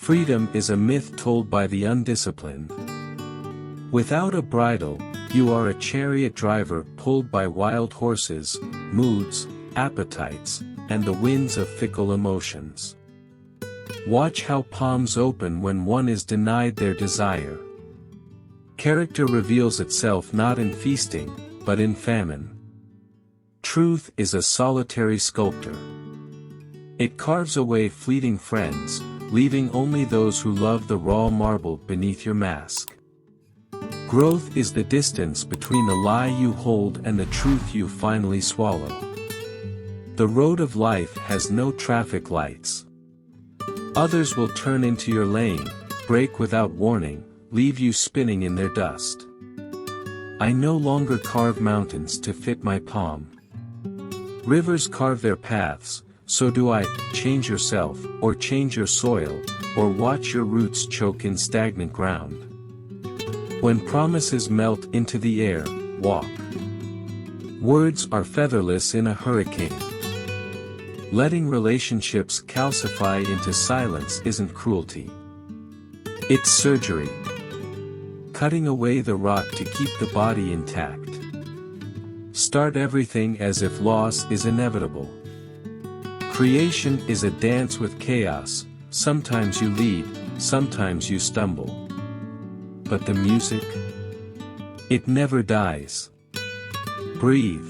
Freedom is a myth told by the undisciplined. Without a bridle, you are a chariot driver pulled by wild horses, moods, appetites, and the winds of fickle emotions. Watch how palms open when one is denied their desire. Character reveals itself not in feasting, but in famine. Truth is a solitary sculptor. It carves away fleeting friends, leaving only those who love the raw marble beneath your mask. Growth is the distance between the lie you hold and the truth you finally swallow. The road of life has no traffic lights. Others will turn into your lane, break without warning, leave you spinning in their dust. I no longer carve mountains to fit my palm. Rivers carve their paths, so do I. Change yourself, or change your soil, or watch your roots choke in stagnant ground. When promises melt into the air, walk. Words are featherless in a hurricane. Letting relationships calcify into silence isn't cruelty. It's surgery. Cutting away the rot to keep the body intact. Start everything as if loss is inevitable. Creation is a dance with chaos, sometimes you lead, sometimes you stumble. But the music? It never dies. Breathe.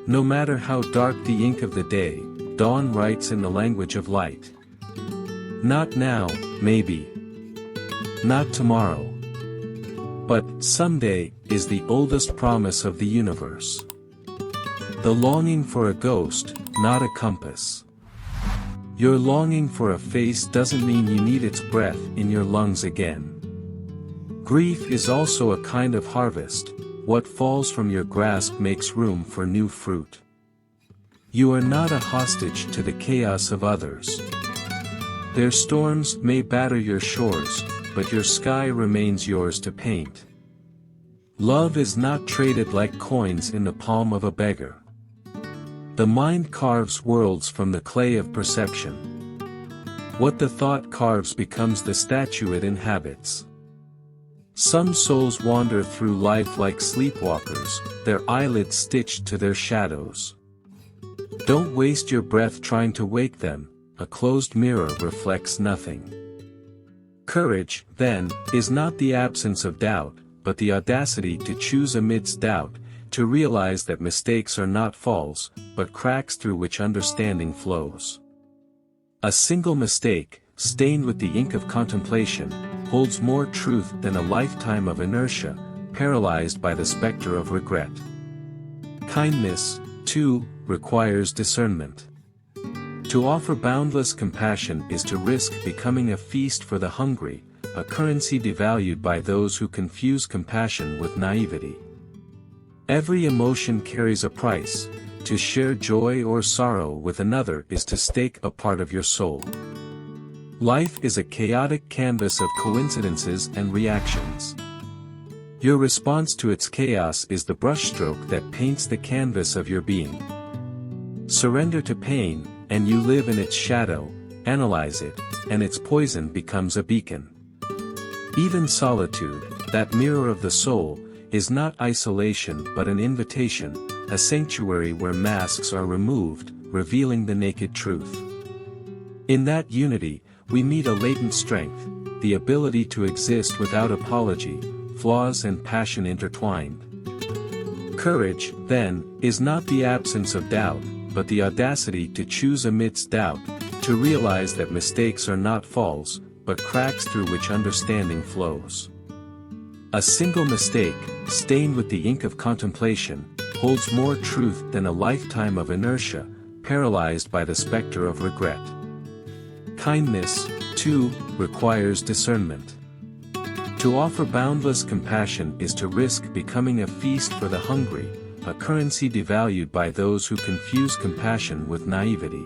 No matter how dark the ink of the day, dawn writes in the language of light. Not now, maybe. Not tomorrow. But someday is the oldest promise of the universe. The longing for a ghost, not a compass. Your longing for a face doesn't mean you need its breath in your lungs again. Grief is also a kind of harvest. What falls from your grasp makes room for new fruit. You are not a hostage to the chaos of others. Their storms may batter your shores, but your sky remains yours to paint. Love is not traded like coins in the palm of a beggar. The mind carves worlds from the clay of perception. What the thought carves becomes the statue it inhabits. Some souls wander through life like sleepwalkers, their eyelids stitched to their shadows. Don't waste your breath trying to wake them, a closed mirror reflects nothing. Courage, then, is not the absence of doubt, but the audacity to choose amidst doubt, to realize that mistakes are not falls, but cracks through which understanding flows. A single mistake, stained with the ink of contemplation, holds more truth than a lifetime of inertia, paralyzed by the specter of regret. Kindness, too, requires discernment. To offer boundless compassion is to risk becoming a feast for the hungry, a currency devalued by those who confuse compassion with naivety. Every emotion carries a price. To share joy or sorrow with another is to stake a part of your soul. Life is a chaotic canvas of coincidences and reactions. Your response to its chaos is the brushstroke that paints the canvas of your being. Surrender to pain, and you live in its shadow, analyze it, and its poison becomes a beacon. Even solitude, that mirror of the soul, is not isolation but an invitation, a sanctuary where masks are removed, revealing the naked truth. In that unity, we meet a latent strength, the ability to exist without apology, flaws and passion intertwined. Courage, then, is not the absence of doubt, but the audacity to choose amidst doubt, to realize that mistakes are not falls, but cracks through which understanding flows. A single mistake, stained with the ink of contemplation, holds more truth than a lifetime of inertia, paralyzed by the specter of regret. Kindness, too, requires discernment. To offer boundless compassion is to risk becoming a feast for the hungry, a currency devalued by those who confuse compassion with naivety.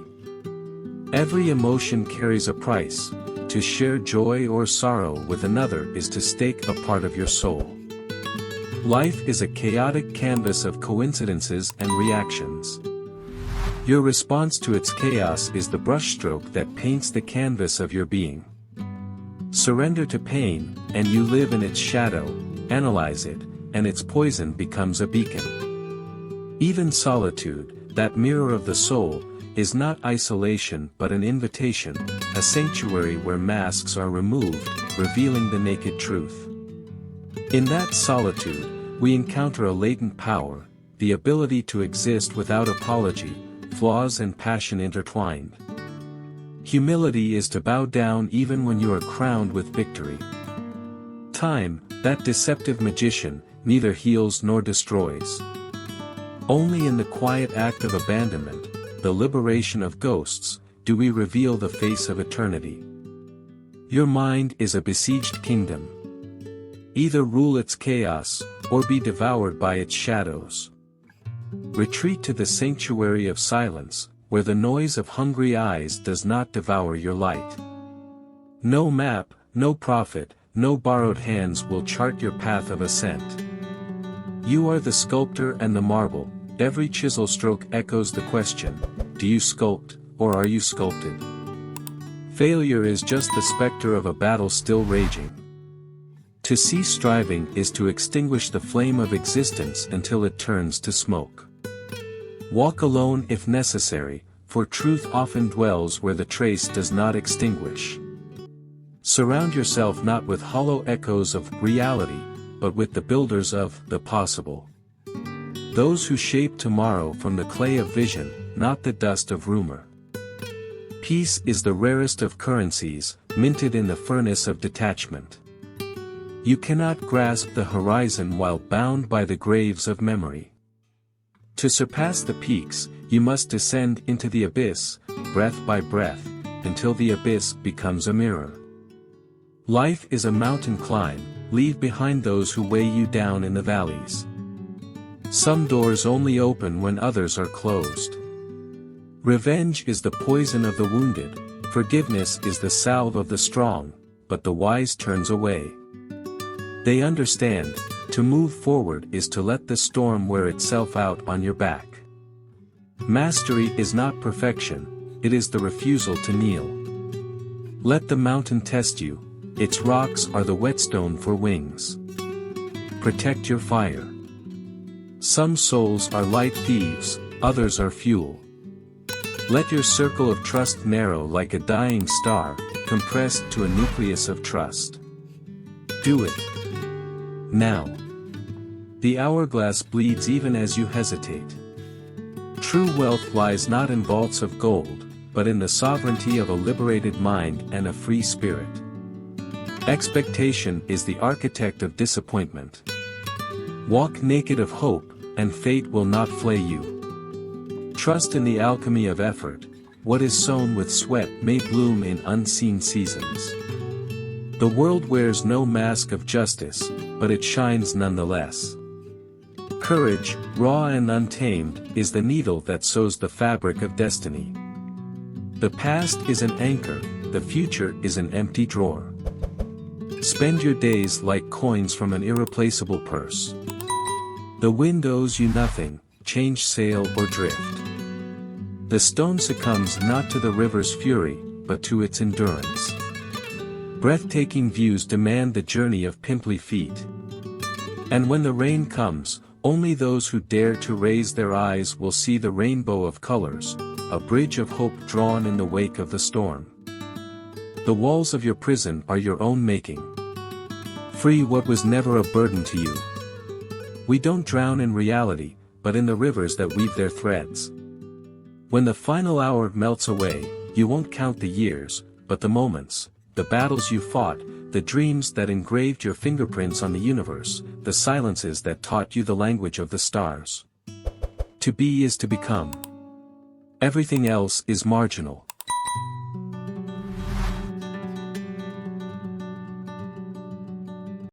Every emotion carries a price. To share joy or sorrow with another is to stake a part of your soul. Life is a chaotic canvas of coincidences and reactions. Your response to its chaos is the brushstroke that paints the canvas of your being. Surrender to pain, and you live in its shadow, analyze it, and its poison becomes a beacon. Even solitude, that mirror of the soul, is not isolation but an invitation, a sanctuary where masks are removed, revealing the naked truth. In that solitude, we encounter a latent power, the ability to exist without apology, flaws and passion intertwined. Humility is to bow down even when you are crowned with victory. Time, that deceptive magician, neither heals nor destroys. Only in the quiet act of abandonment, the liberation of ghosts, do we reveal the face of eternity. Your mind is a besieged kingdom. Either rule its chaos, or be devoured by its shadows. Retreat to the sanctuary of silence, where the noise of hungry eyes does not devour your light. No map, no prophet, no borrowed hands will chart your path of ascent. You are the sculptor and the marble, every chisel stroke echoes the question, do you sculpt, or are you sculpted? Failure is just the specter of a battle still raging. To cease striving is to extinguish the flame of existence until it turns to smoke. Walk alone if necessary, for truth often dwells where the trace does not extinguish. Surround yourself not with hollow echoes of reality, but with the builders of the possible. Those who shape tomorrow from the clay of vision, not the dust of rumor. Peace is the rarest of currencies, minted in the furnace of detachment. You cannot grasp the horizon while bound by the graves of memory. To surpass the peaks, you must descend into the abyss, breath by breath, until the abyss becomes a mirror. Life is a mountain climb, leave behind those who weigh you down in the valleys. Some doors only open when others are closed. Revenge is the poison of the wounded, forgiveness is the salve of the strong, but the wise turns away. They understand, to move forward is to let the storm wear itself out on your back. Mastery is not perfection, it is the refusal to kneel. Let the mountain test you, its rocks are the whetstone for wings. Protect your fire. Some souls are light thieves, others are fuel. Let your circle of trust narrow like a dying star, compressed to a nucleus of trust. Do it. Now. The hourglass bleeds even as you hesitate. True wealth lies not in vaults of gold, but in the sovereignty of a liberated mind and a free spirit. Expectation is the architect of disappointment. Walk naked of hope, and fate will not flay you. Trust in the alchemy of effort, what is sown with sweat may bloom in unseen seasons. The world wears no mask of justice, but it shines nonetheless. Courage, raw and untamed, is the needle that sews the fabric of destiny. The past is an anchor, the future is an empty drawer. Spend your days like coins from an irreplaceable purse. The wind owes you nothing, change sail or drift. The stone succumbs not to the river's fury, but to its endurance. Breathtaking views demand the journey of pimply feet. And when the rain comes, only those who dare to raise their eyes will see the rainbow of colors, a bridge of hope drawn in the wake of the storm. The walls of your prison are your own making. Free what was never a burden to you. We don't drown in reality, but in the rivers that weave their threads. When the final hour melts away, you won't count the years, but the moments, the battles you fought, the dreams that engraved your fingerprints on the universe, the silences that taught you the language of the stars. To be is to become. Everything else is marginal.